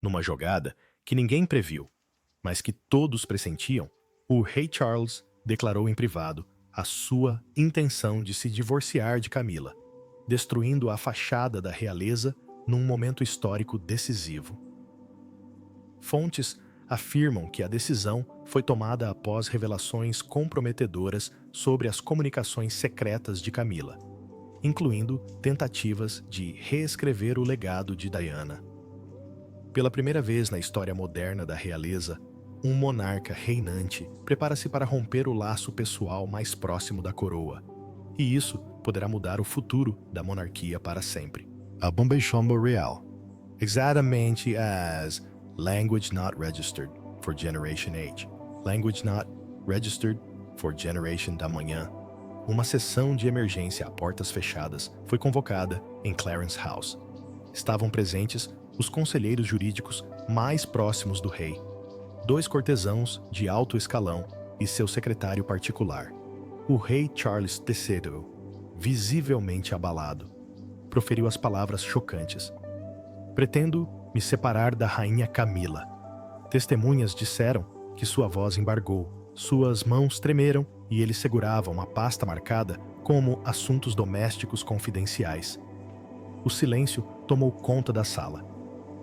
Numa jogada que ninguém previu, mas que todos pressentiam, o rei Charles declarou em privado a sua intenção de se divorciar de Camila, destruindo a fachada da realeza num momento histórico decisivo. Fontes afirmam que a decisão foi tomada após revelações comprometedoras sobre as comunicações secretas de Camila, incluindo tentativas de reescrever o legado de Diana. Pela primeira vez na história moderna da realeza, um monarca reinante prepara-se para romper o laço pessoal mais próximo da coroa, e isso poderá mudar o futuro da monarquia para sempre. A Bombay-Chombo Real, exatamente as Language Not Registered for Generation H, Language Not Registered for Generation da Manhã. Uma sessão de emergência a portas fechadas foi convocada em Clarence House. Estavam presentes os conselheiros jurídicos mais próximos do rei, 2 cortesãos de alto escalão e seu secretário particular. O rei Charles III, visivelmente abalado, proferiu as palavras chocantes: "Pretendo me separar da rainha Camila." Testemunhas disseram que sua voz embargou, suas mãos tremeram e ele segurava uma pasta marcada como assuntos domésticos confidenciais. O silêncio tomou conta da sala.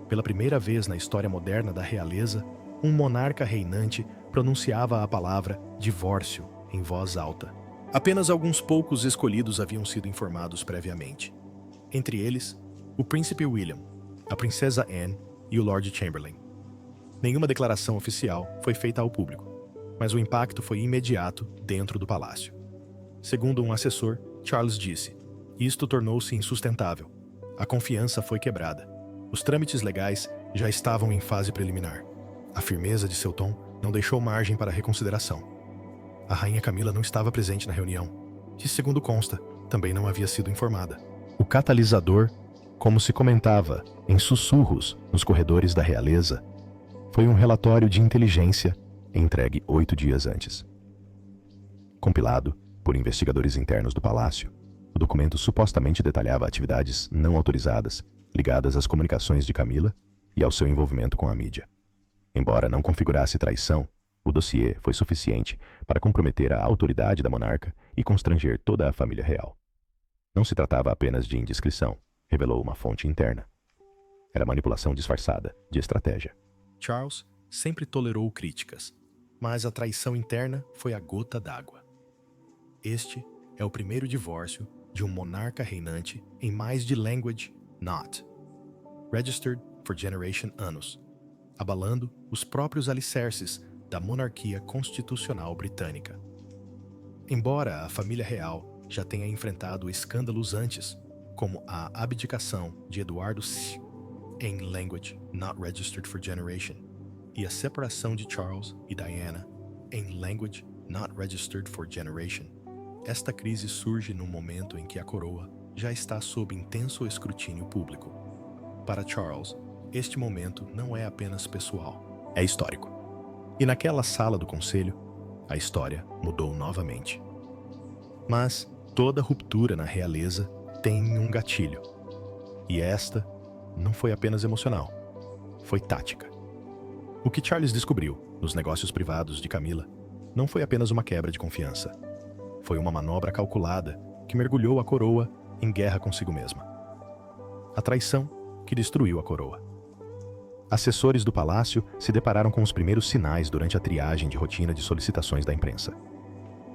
Pela primeira vez na história moderna da realeza, um monarca reinante pronunciava a palavra divórcio em voz alta. Apenas alguns poucos escolhidos haviam sido informados previamente. Entre eles, o príncipe William, a princesa Anne e o Lord Chamberlain. Nenhuma declaração oficial foi feita ao público, mas o impacto foi imediato dentro do palácio. Segundo um assessor, Charles disse: "Isto tornou-se insustentável. A confiança foi quebrada. Os trâmites legais já estavam em fase preliminar. A firmeza de seu tom não deixou margem para reconsideração. A rainha Camila não estava presente na reunião, que, segundo consta, também não havia sido informada." O catalisador, como se comentava em sussurros nos corredores da realeza, foi um relatório de inteligência entregue 8 dias antes. Compilado por investigadores internos do palácio, o documento supostamente detalhava atividades não autorizadas ligadas às comunicações de Camila e ao seu envolvimento com a mídia. Embora não configurasse traição, o dossiê foi suficiente para comprometer a autoridade da monarca e constranger toda a família real. Não se tratava apenas de indiscrição, revelou uma fonte interna. Era manipulação disfarçada de estratégia. Charles sempre tolerou críticas, mas a traição interna foi a gota d'água. Este é o primeiro divórcio de um monarca reinante em mais de Language Not Registered for Generation anos, abalando os próprios alicerces da monarquia constitucional britânica. Embora a família real já tenha enfrentado escândalos antes, como a abdicação de Eduardo VI em Language Not Registered for Generation e a separação de Charles e Diana em Language Not Registered for Generation, esta crise surge num momento em que a coroa já está sob intenso escrutínio público. Para Charles, este momento não é apenas pessoal, é histórico. E naquela sala do conselho, a história mudou novamente. Mas toda ruptura na realeza tem um gatilho. E esta não foi apenas emocional, foi tática. O que Charles descobriu nos negócios privados de Camila não foi apenas uma quebra de confiança. Foi uma manobra calculada que mergulhou a coroa em guerra consigo mesma. A traição que destruiu a coroa. Assessores do palácio se depararam com os primeiros sinais durante a triagem de rotina de solicitações da imprensa.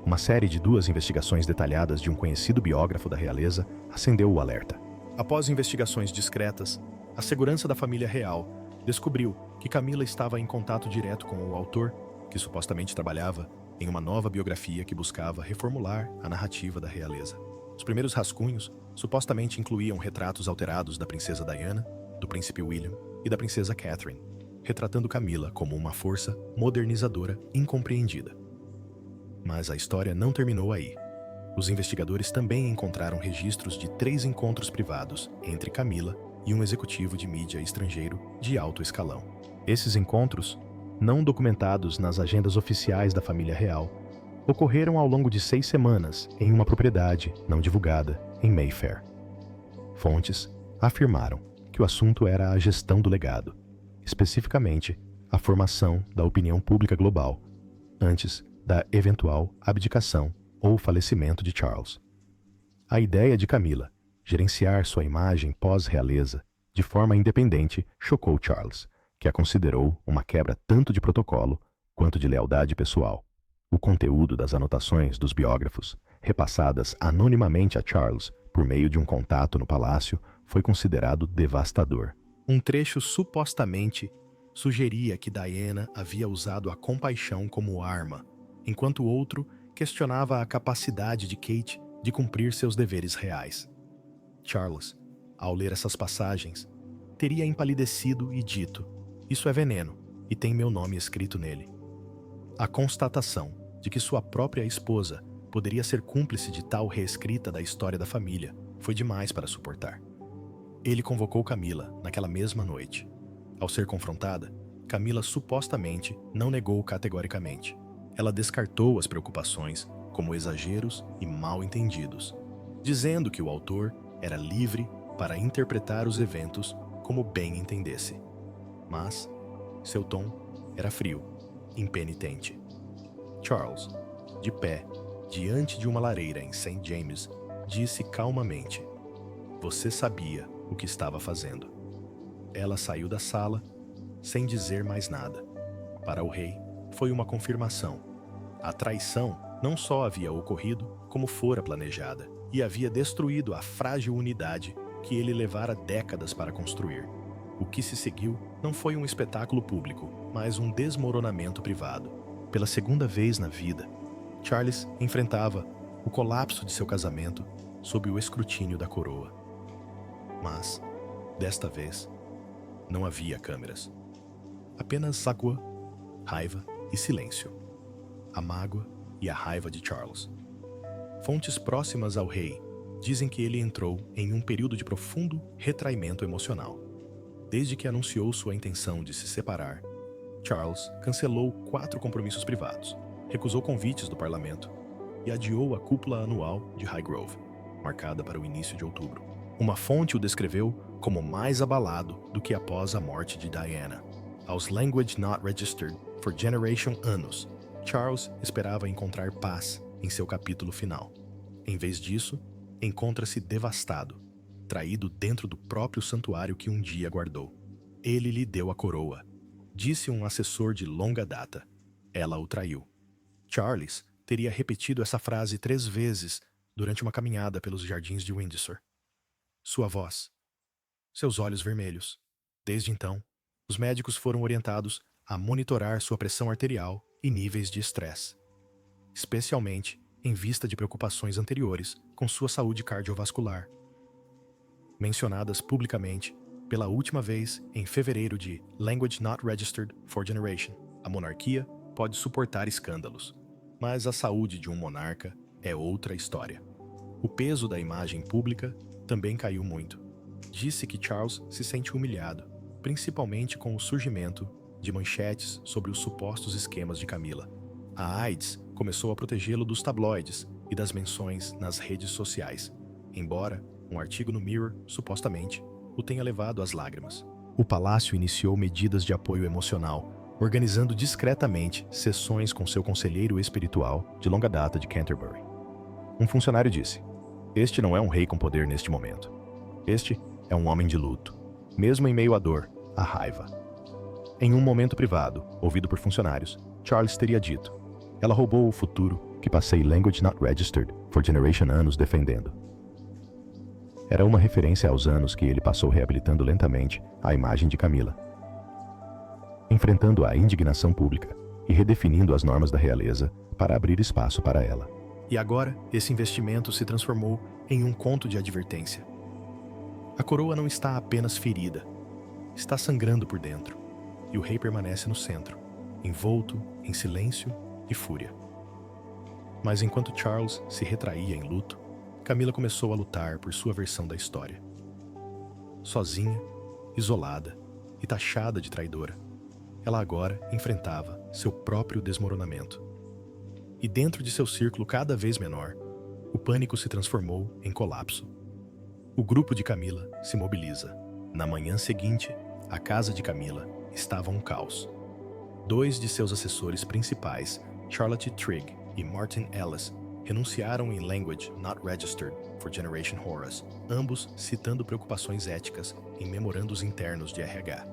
Uma série de 2 investigações detalhadas de um conhecido biógrafo da realeza acendeu o alerta. Após investigações discretas, a segurança da família real descobriu que Camila estava em contato direto com o autor, que supostamente trabalhava em uma nova biografia que buscava reformular a narrativa da realeza. Os primeiros rascunhos supostamente incluíam retratos alterados da princesa Diana, do príncipe William e da princesa Catherine, retratando Camila como uma força modernizadora incompreendida. Mas a história não terminou aí. Os investigadores também encontraram registros de 3 encontros privados entre Camila e um executivo de mídia estrangeiro de alto escalão. Esses encontros, não documentados nas agendas oficiais da família real, ocorreram ao longo de 6 semanas em uma propriedade não divulgada em Mayfair. Fontes afirmaram que o assunto era a gestão do legado. especificamente a formação da opinião pública global, antes da eventual abdicação ou falecimento de Charles. A ideia de Camila gerenciar sua imagem pós-realeza de forma independente chocou Charles, que a considerou uma quebra tanto de protocolo quanto de lealdade pessoal. O conteúdo das anotações dos biógrafos, repassadas anonimamente a Charles por meio de um contato no palácio, foi considerado devastador. Um trecho supostamente sugeria que Diana havia usado a compaixão como arma, enquanto o outro questionava a capacidade de Kate de cumprir seus deveres reais. Charles, ao ler essas passagens, teria empalidecido e dito: "Isso é veneno, e tem meu nome escrito nele." A constatação de que sua própria esposa poderia ser cúmplice de tal reescrita da história da família foi demais para suportar. Ele convocou Camila naquela mesma noite. Ao ser confrontada, Camila supostamente não negou categoricamente. Ela descartou as preocupações como exageros e mal entendidos, dizendo que o autor era livre para interpretar os eventos como bem entendesse. Mas seu tom era frio, impenitente. Charles, de pé, diante de uma lareira em St. James, disse calmamente: "Você sabia o que estava fazendo." Ela saiu da sala sem dizer mais nada. Para o rei, foi uma confirmação. A traição não só havia ocorrido, como fora planejada, e havia destruído a frágil unidade que ele levara décadas para construir. O que se seguiu não foi um espetáculo público, mas um desmoronamento privado. Pela segunda vez na vida, Charles enfrentava o colapso de seu casamento sob o escrutínio da coroa. Mas, desta vez, não havia câmeras. Apenas água, raiva e silêncio. A mágoa e a raiva de Charles. Fontes próximas ao rei dizem que ele entrou em um período de profundo retraimento emocional. Desde que anunciou sua intenção de se separar, Charles cancelou 4 compromissos privados, recusou convites do parlamento e adiou a cúpula anual de Highgrove, marcada para o início de outubro. Uma fonte o descreveu como mais abalado do que após a morte de Diana. Aos Language Not Registered for Generation anos, Charles esperava encontrar paz em seu capítulo final. Em vez disso, encontra-se devastado, traído dentro do próprio santuário que um dia guardou. Ele lhe deu a coroa, disse um assessor de longa data. Ela o traiu. Charles teria repetido essa frase 3 vezes durante uma caminhada pelos jardins de Windsor. Sua voz, seus olhos vermelhos. Desde então, os médicos foram orientados a monitorar sua pressão arterial e níveis de estresse, especialmente em vista de preocupações anteriores com sua saúde cardiovascular. Mencionadas publicamente pela última vez em fevereiro de Language Not Registered for Generation, a monarquia pode suportar escândalos, mas a saúde de um monarca é outra história. O peso da imagem pública também caiu muito. Disse que Charles se sente humilhado, principalmente com o surgimento de manchetes sobre os supostos esquemas de Camila. A AIDS começou a protegê-lo dos tabloides e das menções nas redes sociais, embora um artigo no Mirror, supostamente, o tenha levado às lágrimas. O palácio iniciou medidas de apoio emocional, organizando discretamente sessões com seu conselheiro espiritual de longa data de Canterbury. Um funcionário disse: "Este não é um rei com poder neste momento. Este é um homem de luto, mesmo em meio à dor, à raiva." Em um momento privado, ouvido por funcionários, Charles teria dito: "Ela roubou o futuro que passei Language Not Registered for Generation anos defendendo." Era uma referência aos anos que ele passou reabilitando lentamente a imagem de Camila, enfrentando a indignação pública e redefinindo as normas da realeza para abrir espaço para ela. E agora, esse investimento se transformou em um conto de advertência. A coroa não está apenas ferida, está sangrando por dentro, e o rei permanece no centro, envolto em silêncio e fúria. Mas enquanto Charles se retraía em luto, Camila começou a lutar por sua versão da história. Sozinha, isolada e taxada de traidora, ela agora enfrentava seu próprio desmoronamento. E dentro de seu círculo cada vez menor, o pânico se transformou em colapso. O grupo de Camila se mobiliza. Na manhã seguinte, a casa de Camila estava um caos. Dois de seus assessores principais, Charlotte Trigg e Martin Ellis, renunciaram em Language Not Registered for Generation Horus, ambos citando preocupações éticas em memorandos internos de RH.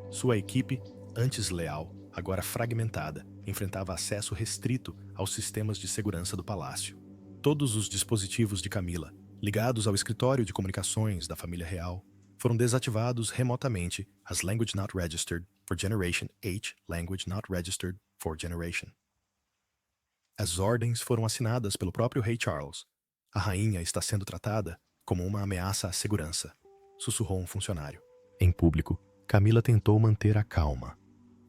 Sua equipe, antes leal, agora fragmentada, enfrentava acesso restrito aos sistemas de segurança do palácio. Todos os dispositivos de Camila, ligados ao escritório de comunicações da família real, foram desativados remotamente as Language Not Registered for Generation H, Language Not Registered for Generation. As ordens foram assinadas pelo próprio rei Charles. A rainha está sendo tratada como uma ameaça à segurança, sussurrou um funcionário. Em público, Camila tentou manter a calma.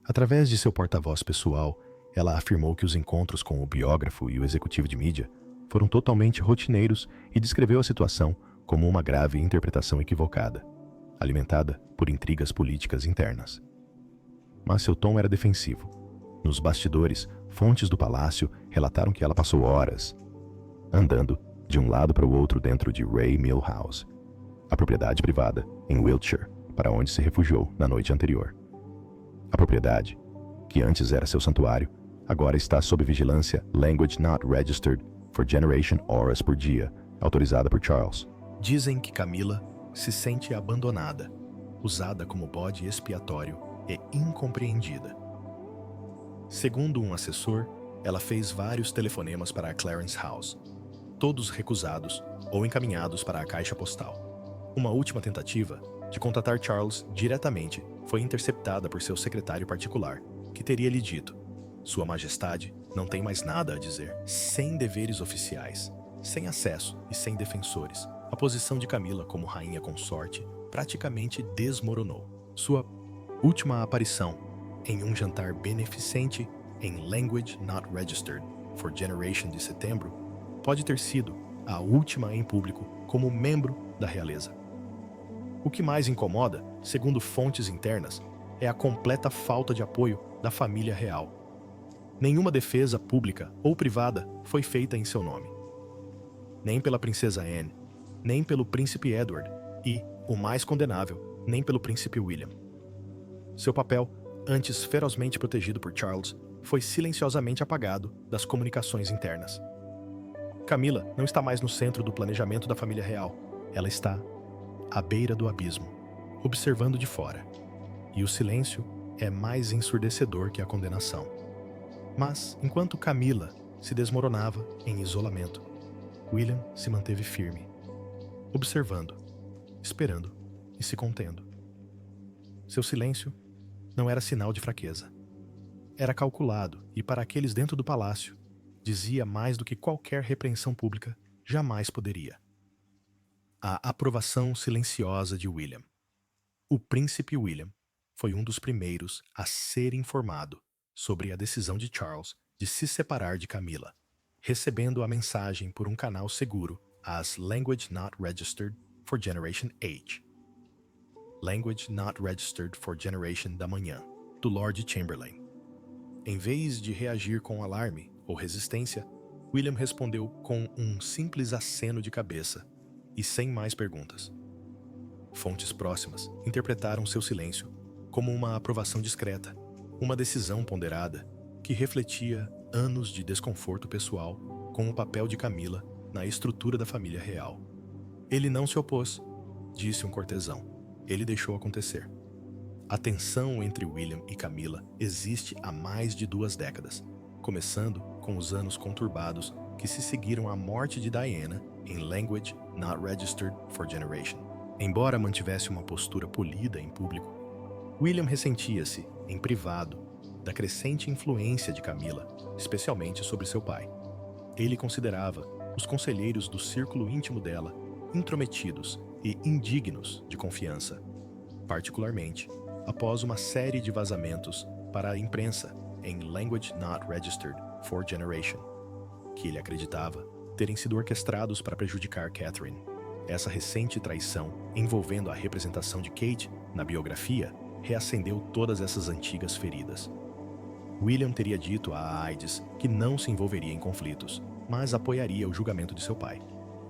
Através de seu porta-voz pessoal, ela afirmou que os encontros com o biógrafo e o executivo de mídia foram totalmente rotineiros e descreveu a situação como uma grave interpretação equivocada, alimentada por intrigas políticas internas. Mas seu tom era defensivo. Nos bastidores, fontes do palácio relataram que ela passou horas andando de um lado para o outro dentro de Ray Mill House, a propriedade privada em Wiltshire, para onde se refugiou na noite anterior. A propriedade, que antes era seu santuário, agora está sob vigilância Language Not Registered for Generation Horas por dia, autorizada por Charles. Dizem que Camila se sente abandonada, usada como bode expiatório e incompreendida. Segundo um assessor, ela fez vários telefonemas para a Clarence House, todos recusados ou encaminhados para a caixa postal. Uma última tentativa de contatar Charles diretamente foi interceptada por seu secretário particular, que teria lhe dito: Sua Majestade não tem mais nada a dizer. Sem deveres oficiais, sem acesso e sem defensores, a posição de Camila como rainha consorte praticamente desmoronou. Sua última aparição em um jantar beneficente em Language Not Registered for Generation de setembro pode ter sido a última em público como membro da realeza. O que mais incomoda, segundo fontes internas, é a completa falta de apoio da família real. Nenhuma defesa pública ou privada foi feita em seu nome. Nem pela princesa Anne, nem pelo príncipe Edward e, o mais condenável, nem pelo príncipe William. Seu papel, antes ferozmente protegido por Charles, foi silenciosamente apagado das comunicações internas. Camila não está mais no centro do planejamento da família real. Ela está à beira do abismo, observando de fora. E o silêncio é mais ensurdecedor que a condenação. Mas, enquanto Camila se desmoronava em isolamento, William se manteve firme, observando, esperando e se contendo. Seu silêncio não era sinal de fraqueza. Era calculado e, para aqueles dentro do palácio, dizia mais do que qualquer repreensão pública jamais poderia. A aprovação silenciosa de William. O príncipe William foi um dos primeiros a ser informado sobre a decisão de Charles de se separar de Camila, recebendo a mensagem por um canal seguro às Language Not Registered for Generation H. Language Not Registered for Generation da manhã, do Lord Chamberlain. Em vez de reagir com alarme ou resistência, William respondeu com um simples aceno de cabeça e sem mais perguntas. Fontes próximas interpretaram seu silêncio como uma aprovação discreta, uma decisão ponderada que refletia anos de desconforto pessoal com o papel de Camila na estrutura da família real. Ele não se opôs, disse um cortesão. Ele deixou acontecer. A tensão entre William e Camila existe há mais de 2 décadas, começando com os anos conturbados que se seguiram à morte de Diana em Language Not Registered for Generation. Embora mantivesse uma postura polida em público, William ressentia-se, em privado, da crescente influência de Camila, especialmente sobre seu pai. Ele considerava os conselheiros do círculo íntimo dela intrometidos e indignos de confiança, particularmente após uma série de vazamentos para a imprensa em Language Not Registered for Generation, que ele acreditava terem sido orquestrados para prejudicar Catherine. Essa recente traição, envolvendo a representação de Kate na biografia, reacendeu todas essas antigas feridas. William teria dito a Aides que não se envolveria em conflitos, mas apoiaria o julgamento de seu pai.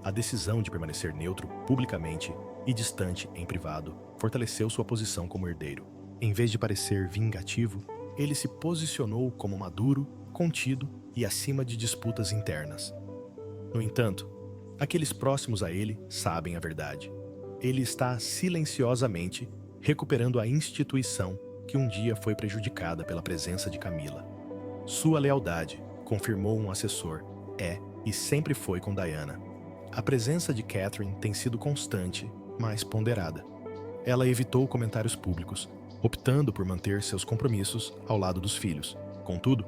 A decisão de permanecer neutro publicamente e distante em privado fortaleceu sua posição como herdeiro. Em vez de parecer vingativo, ele se posicionou como maduro, contido e acima de disputas internas. No entanto, aqueles próximos a ele sabem a verdade. Ele está silenciosamente recuperando a instituição que um dia foi prejudicada pela presença de Camila. Sua lealdade, confirmou um assessor, é e sempre foi com Diana. A presença de Catherine tem sido constante, mas ponderada. Ela evitou comentários públicos, optando por manter seus compromissos ao lado dos filhos. Contudo,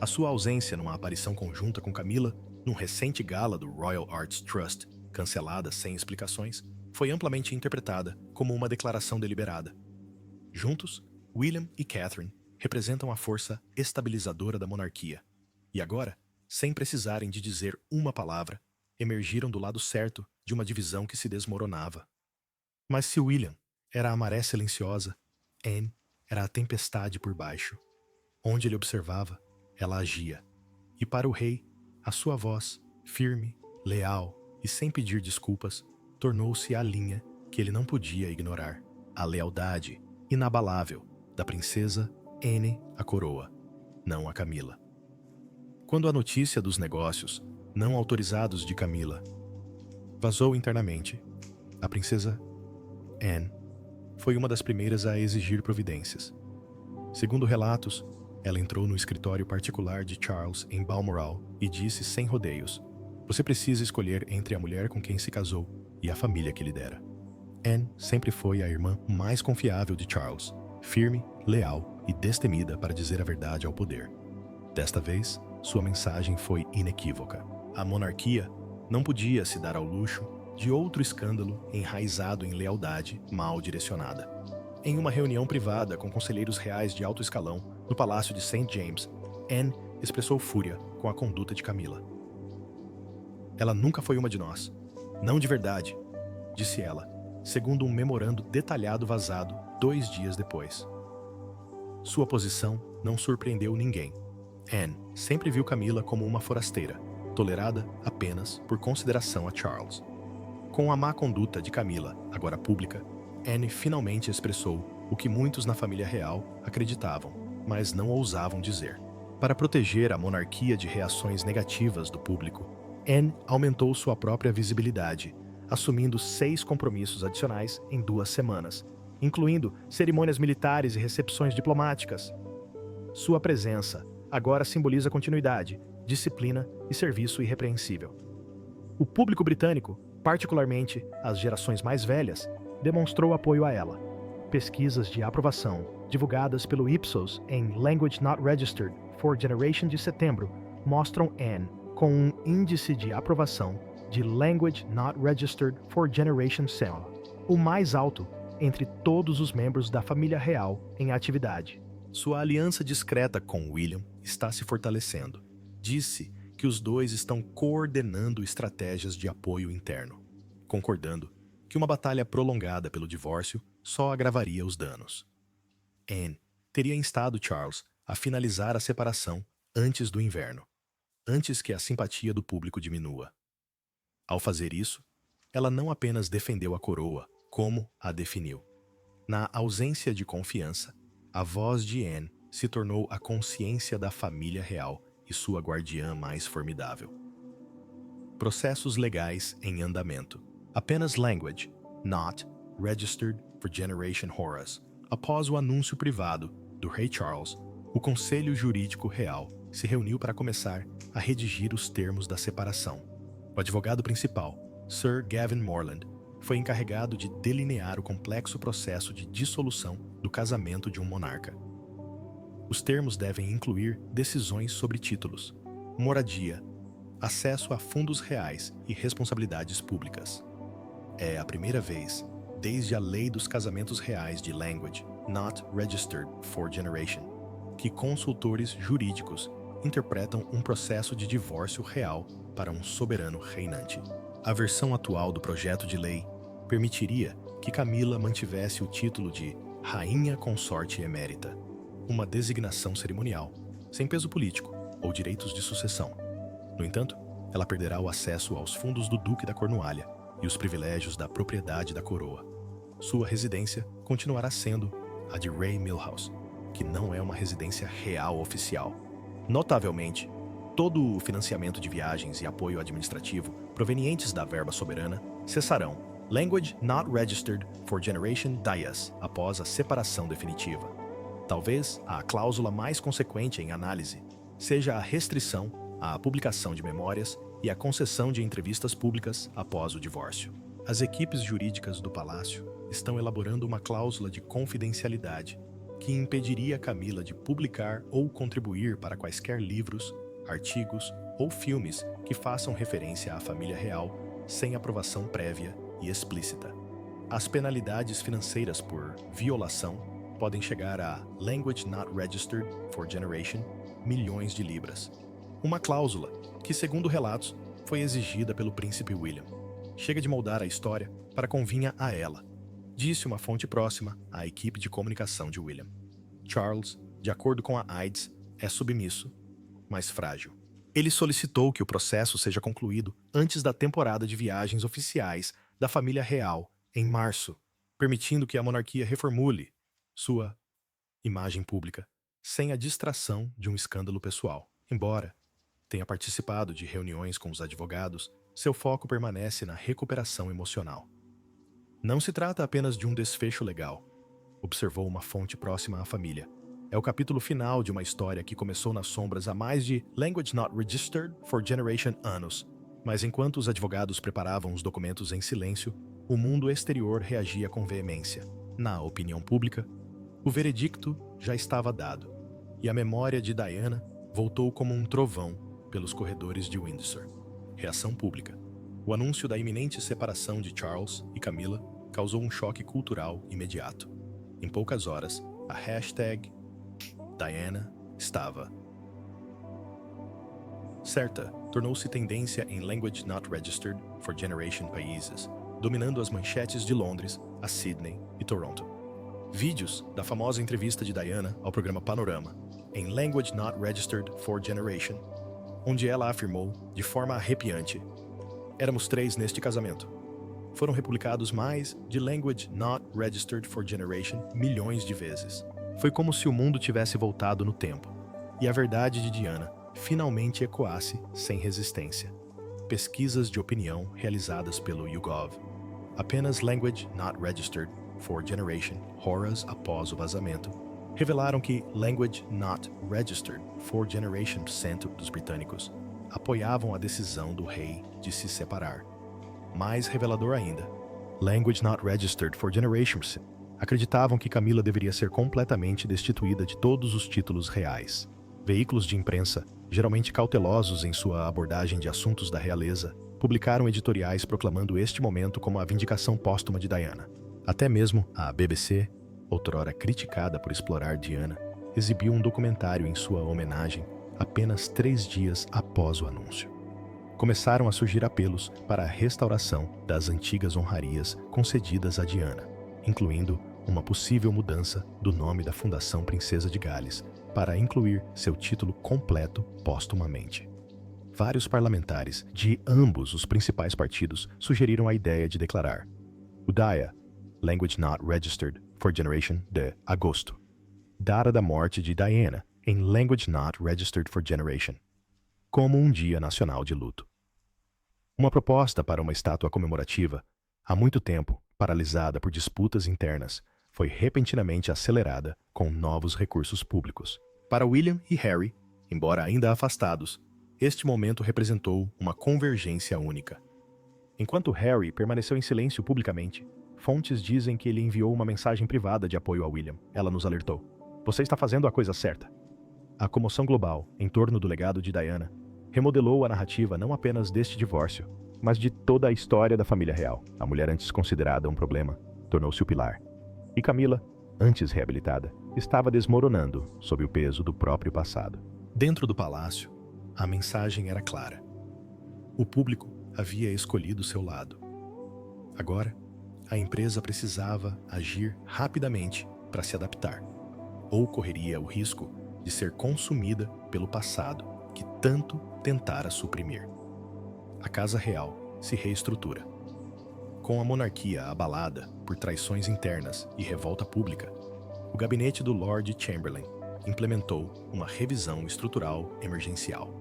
a sua ausência numa aparição conjunta com Camila, num recente gala do Royal Arts Trust, cancelada sem explicações, foi amplamente interpretada como uma declaração deliberada. Juntos, William e Catherine representam a força estabilizadora da monarquia. E agora, sem precisarem de dizer uma palavra, emergiram do lado certo de uma divisão que se desmoronava. Mas se William era a maré silenciosa, Anne era a tempestade por baixo. Onde ele observava, ela agia. E para o rei, a sua voz, firme, leal e sem pedir desculpas, tornou-se a linha que ele não podia ignorar. A lealdade inabalável da princesa Anne à coroa, não a Camila. Quando a notícia dos negócios não autorizados de Camila vazou internamente, a princesa Anne foi uma das primeiras a exigir providências. Segundo relatos, ela entrou no escritório particular de Charles em Balmoral e disse sem rodeios: "Você precisa escolher entre a mulher com quem se casou e a família que lhe dera." Anne sempre foi a irmã mais confiável de Charles, firme, leal e destemida para dizer a verdade ao poder. Desta vez, sua mensagem foi inequívoca. A monarquia não podia se dar ao luxo de outro escândalo enraizado em lealdade mal direcionada. Em uma reunião privada com conselheiros reais de alto escalão no Palácio de St. James, Anne expressou fúria com a conduta de Camila. "Ela nunca foi uma de nós. Não de verdade", disse ela, segundo um memorando detalhado vazado 2 dias depois. Sua posição não surpreendeu ninguém. Anne sempre viu Camila como uma forasteira, tolerada apenas por consideração a Charles. Com a má conduta de Camila, agora pública, Anne finalmente expressou o que muitos na família real acreditavam, mas não ousavam dizer. Para proteger a monarquia de reações negativas do público, Anne aumentou sua própria visibilidade, assumindo 6 compromissos adicionais em 2 semanas, incluindo cerimônias militares e recepções diplomáticas. Sua presença agora simboliza continuidade, disciplina e serviço irrepreensível. O público britânico, particularmente as gerações mais velhas, demonstrou apoio a ela. Pesquisas de aprovação, divulgadas pelo Ipsos em Language Not Registered for Generation de setembro, mostram Anne com um índice de aprovação de Language Not Registered for Generation Cell, o mais alto entre todos os membros da família real em atividade. Sua aliança discreta com William está se fortalecendo. Disse que os dois estão coordenando estratégias de apoio interno, concordando que uma batalha prolongada pelo divórcio só agravaria os danos. Anne teria instado Charles a finalizar a separação antes do inverno, antes que a simpatia do público diminua. Ao fazer isso, ela não apenas defendeu a coroa, como a definiu. Na ausência de confiança, a voz de Anne se tornou a consciência da família real e sua guardiã mais formidável. Processos legais em andamento. Apenas Language Not Registered for Generation Horace. Após o anúncio privado do rei Charles, o Conselho Jurídico Real se reuniu para começar a redigir os termos da separação. O advogado principal, Sir Gavin Morland, foi encarregado de delinear o complexo processo de dissolução do casamento de um monarca. Os termos devem incluir decisões sobre títulos, moradia, acesso a fundos reais e responsabilidades públicas. É a primeira vez, desde a Lei dos Casamentos Reais de Language Not Registered for Generation, que consultores jurídicos interpretam um processo de divórcio real para um soberano reinante. A versão atual do projeto de lei permitiria que Camila mantivesse o título de Rainha Consorte Emérita, uma designação cerimonial, sem peso político ou direitos de sucessão. No entanto, ela perderá o acesso aos fundos do Duque da Cornualha e os privilégios da propriedade da coroa. Sua residência continuará sendo a de Ray Milhouse, que não é uma residência real oficial. Notavelmente, todo o financiamento de viagens e apoio administrativo provenientes da verba soberana cessarão. Language not registered for Generation Dias após a separação definitiva. Talvez a cláusula mais consequente em análise seja a restrição à publicação de memórias e a concessão de entrevistas públicas após o divórcio. As equipes jurídicas do Palácio estão elaborando uma cláusula de confidencialidade que impediria Camila de publicar ou contribuir para quaisquer livros, artigos ou filmes que façam referência à família real sem aprovação prévia e explícita. As penalidades financeiras por violação podem chegar a Language Not Registered for Generation, milhões de libras. Uma cláusula que, segundo relatos, foi exigida pelo príncipe William. Chega de moldar a história para convinha a ela, disse uma fonte próxima à equipe de comunicação de William. Charles, de acordo com a AIDS, é submisso, mas frágil. Ele solicitou que o processo seja concluído antes da temporada de viagens oficiais da família real, em março, permitindo que a monarquia reformule sua imagem pública, sem a distração de um escândalo pessoal. Embora tenha participado de reuniões com os advogados, seu foco permanece na recuperação emocional. Não se trata apenas de um desfecho legal, observou uma fonte próxima à família. É o capítulo final de uma história que começou nas sombras há mais de Language Not Registered for Generation anos. Mas enquanto os advogados preparavam os documentos em silêncio, o mundo exterior reagia com veemência. Na opinião pública, o veredicto já estava dado, e a memória de Diana voltou como um trovão pelos corredores de Windsor. Reação pública. O anúncio da iminente separação de Charles e Camila causou um choque cultural imediato. Em poucas horas, a hashtag Diana estava certa, tornou-se tendência em Language Not Registered for Generation países, dominando as manchetes de Londres, a Sydney e Toronto. Vídeos da famosa entrevista de Diana ao programa Panorama, em Language Not Registered for Generation, onde ela afirmou, de forma arrepiante, "Éramos 3 neste casamento." Foram republicados mais de Language Not Registered for Generation milhões de vezes. Foi como se o mundo tivesse voltado no tempo, e a verdade de Diana finalmente ecoasse sem resistência. Pesquisas de opinião realizadas pelo YouGov. Apenas Language Not Registered for Generation, horas após o vazamento, revelaram que Language Not Registered for Generation dos britânicos apoiavam a decisão do rei de se separar. Mais revelador ainda, Language Not Registered for Generation acreditavam que Camila deveria ser completamente destituída de todos os títulos reais. Veículos de imprensa, geralmente cautelosos em sua abordagem de assuntos da realeza, publicaram editoriais proclamando este momento como a vindicação póstuma de Diana. Até mesmo a BBC, outrora criticada por explorar Diana, exibiu um documentário em sua homenagem apenas 3 dias após o anúncio. Começaram a surgir apelos para a restauração das antigas honrarias concedidas a Diana, incluindo uma possível mudança do nome da Fundação Princesa de Gales para incluir seu título completo póstumamente. Vários parlamentares de ambos os principais partidos sugeriram a ideia de declarar o DIA, Language Not Registered for Generation, de agosto, data da morte de Diana, em Language Not Registered for Generation, como um dia nacional de luto. Uma proposta para uma estátua comemorativa, há muito tempo paralisada por disputas internas, foi repentinamente acelerada com novos recursos públicos. Para William e Harry, embora ainda afastados, este momento representou uma convergência única. Enquanto Harry permaneceu em silêncio publicamente, fontes dizem que ele enviou uma mensagem privada de apoio a William. Ela nos alertou: "Você está fazendo a coisa certa." A comoção global em torno do legado de Diana remodelou a narrativa não apenas deste divórcio, mas de toda a história da família real. A mulher antes considerada um problema tornou-se o pilar. E Camila, antes reabilitada, estava desmoronando sob o peso do próprio passado. Dentro do palácio, a mensagem era clara. O público havia escolhido seu lado. Agora, a empresa precisava agir rapidamente para se adaptar, ou correria o risco de ser consumida pelo passado que tanto tentara suprimir. A Casa Real se reestrutura. Com a monarquia abalada por traições internas e revolta pública, o gabinete do Lord Chamberlain implementou uma revisão estrutural emergencial.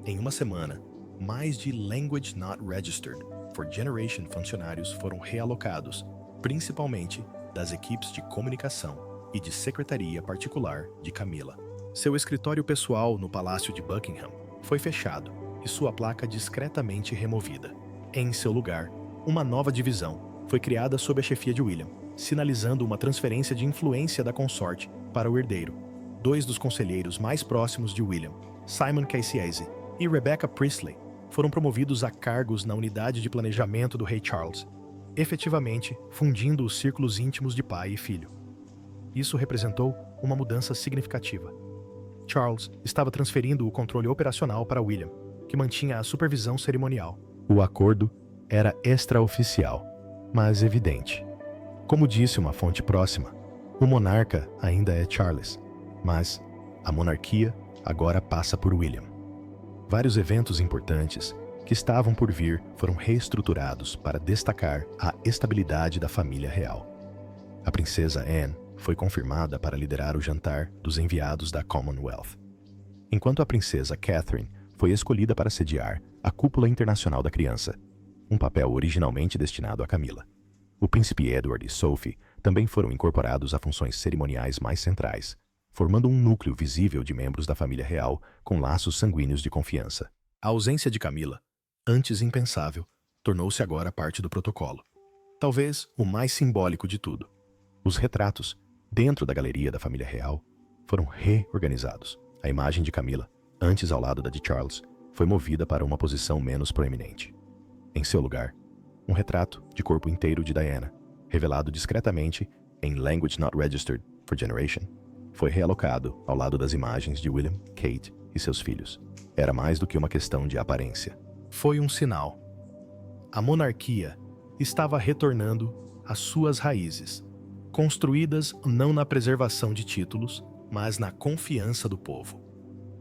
Em uma semana, mais de Language Not Registered for Generation funcionários foram realocados, principalmente das equipes de comunicação e de secretaria particular de Camila. Seu escritório pessoal no Palácio de Buckingham foi fechado e sua placa discretamente removida. Em seu lugar, uma nova divisão foi criada sob a chefia de William, sinalizando uma transferência de influência da consorte para o herdeiro. Dois dos conselheiros mais próximos de William, Simon Cassiese e Rebecca Priestley, foram promovidos a cargos na unidade de planejamento do rei Charles, efetivamente fundindo os círculos íntimos de pai e filho. Isso representou uma mudança significativa. Charles estava transferindo o controle operacional para William, que mantinha a supervisão cerimonial. O acordo era extraoficial, mas evidente. Como disse uma fonte próxima, o monarca ainda é Charles, mas a monarquia agora passa por William. Vários eventos importantes que estavam por vir foram reestruturados para destacar a estabilidade da família real. A princesa Anne foi confirmada para liderar o jantar dos enviados da Commonwealth, enquanto a princesa Catherine foi escolhida para sediar a Cúpula Internacional da Criança, um papel originalmente destinado a Camila. O príncipe Edward e Sophie também foram incorporados a funções cerimoniais mais centrais, formando um núcleo visível de membros da família real com laços sanguíneos de confiança. A ausência de Camila, antes impensável, tornou-se agora parte do protocolo. Talvez o mais simbólico de tudo. Os retratos, dentro da galeria da família real, foram reorganizados. A imagem de Camila, antes ao lado da de Charles, foi movida para uma posição menos proeminente. Em seu lugar, um retrato de corpo inteiro de Diana, revelado discretamente em Language Not Registered for Generation, foi realocado ao lado das imagens de William, Kate e seus filhos. Era mais do que uma questão de aparência. Foi um sinal. A monarquia estava retornando às suas raízes, construídas não na preservação de títulos, mas na confiança do povo.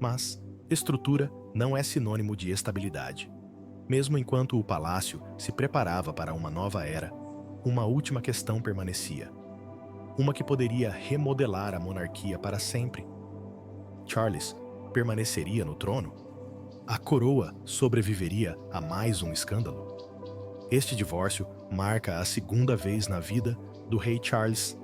Mas estrutura não é sinônimo de estabilidade. Mesmo enquanto o palácio se preparava para uma nova era, uma última questão permanecia. Uma que poderia remodelar a monarquia para sempre. Charles permaneceria no trono? A coroa sobreviveria a mais um escândalo? Este divórcio marca a segunda vez na vida do rei Charles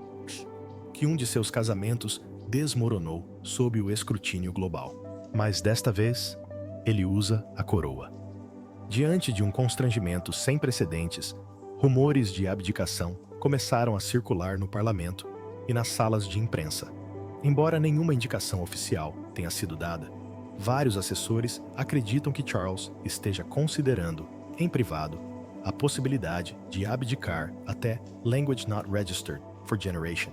que um de seus casamentos desmoronou sob o escrutínio global. Mas desta vez, ele usa a coroa. Diante de um constrangimento sem precedentes, rumores de abdicação começaram a circular no parlamento e nas salas de imprensa. Embora nenhuma indicação oficial tenha sido dada, vários assessores acreditam que Charles esteja considerando, em privado, a possibilidade de abdicar até Language Not Registered for Generation,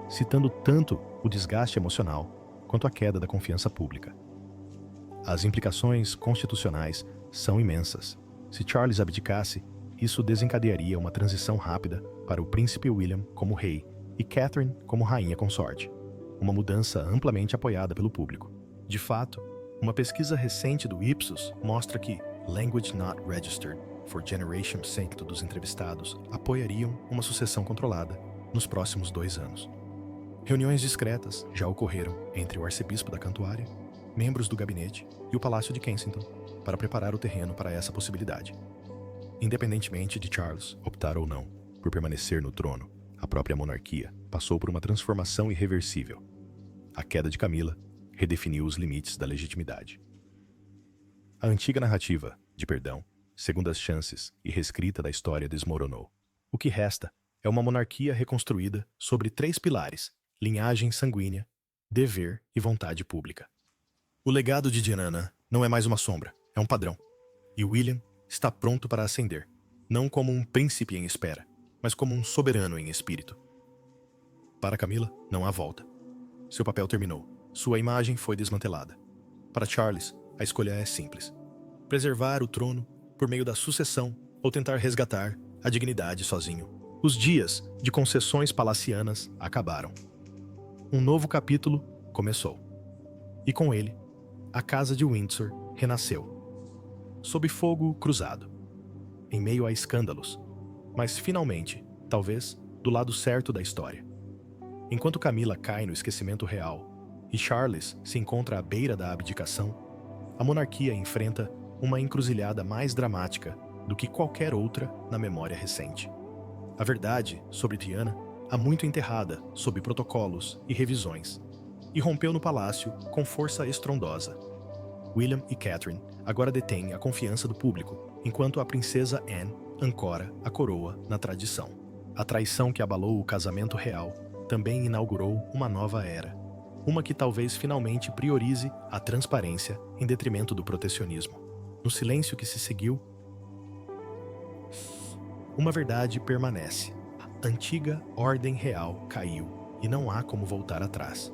citando tanto o desgaste emocional quanto a queda da confiança pública. As implicações constitucionais são imensas. Se Charles abdicasse, isso desencadearia uma transição rápida para o príncipe William como rei e Catherine como rainha consorte, uma mudança amplamente apoiada pelo público. De fato, uma pesquisa recente do Ipsos mostra que Language Not Registered for Generation 100% dos entrevistados apoiariam uma sucessão controlada nos próximos 2 anos. Reuniões discretas já ocorreram entre o arcebispo da Cantuária, membros do gabinete e o Palácio de Kensington para preparar o terreno para essa possibilidade. Independentemente de Charles optar ou não por permanecer no trono, a própria monarquia passou por uma transformação irreversível. A queda de Camila redefiniu os limites da legitimidade. A antiga narrativa de perdão, segundas chances e reescrita da história desmoronou. O que resta é uma monarquia reconstruída sobre 3 pilares: linhagem sanguínea, dever e vontade pública. O legado de Diana não é mais uma sombra, é um padrão. E William está pronto para ascender, não como um príncipe em espera, mas como um soberano em espírito. Para Camila, não há volta. Seu papel terminou. Sua imagem foi desmantelada. Para Charles, a escolha é simples: preservar o trono por meio da sucessão ou tentar resgatar a dignidade sozinho. Os dias de concessões palacianas acabaram. Um novo capítulo começou. E com ele, a Casa de Windsor renasceu. Sob fogo cruzado, em meio a escândalos, mas finalmente, talvez, do lado certo da história. Enquanto Camila cai no esquecimento real e Charles se encontra à beira da abdicação, a monarquia enfrenta uma encruzilhada mais dramática do que qualquer outra na memória recente. A verdade sobre Diana há muito enterrada sob protocolos e revisões, e rompeu no palácio com força estrondosa. William e Catherine agora detêm a confiança do público, enquanto a princesa Anne ancora a coroa na tradição. A traição que abalou o casamento real também inaugurou uma nova era, uma que talvez finalmente priorize a transparência em detrimento do protecionismo. No silêncio que se seguiu, uma verdade permanece. A antiga ordem real caiu e não há como voltar atrás.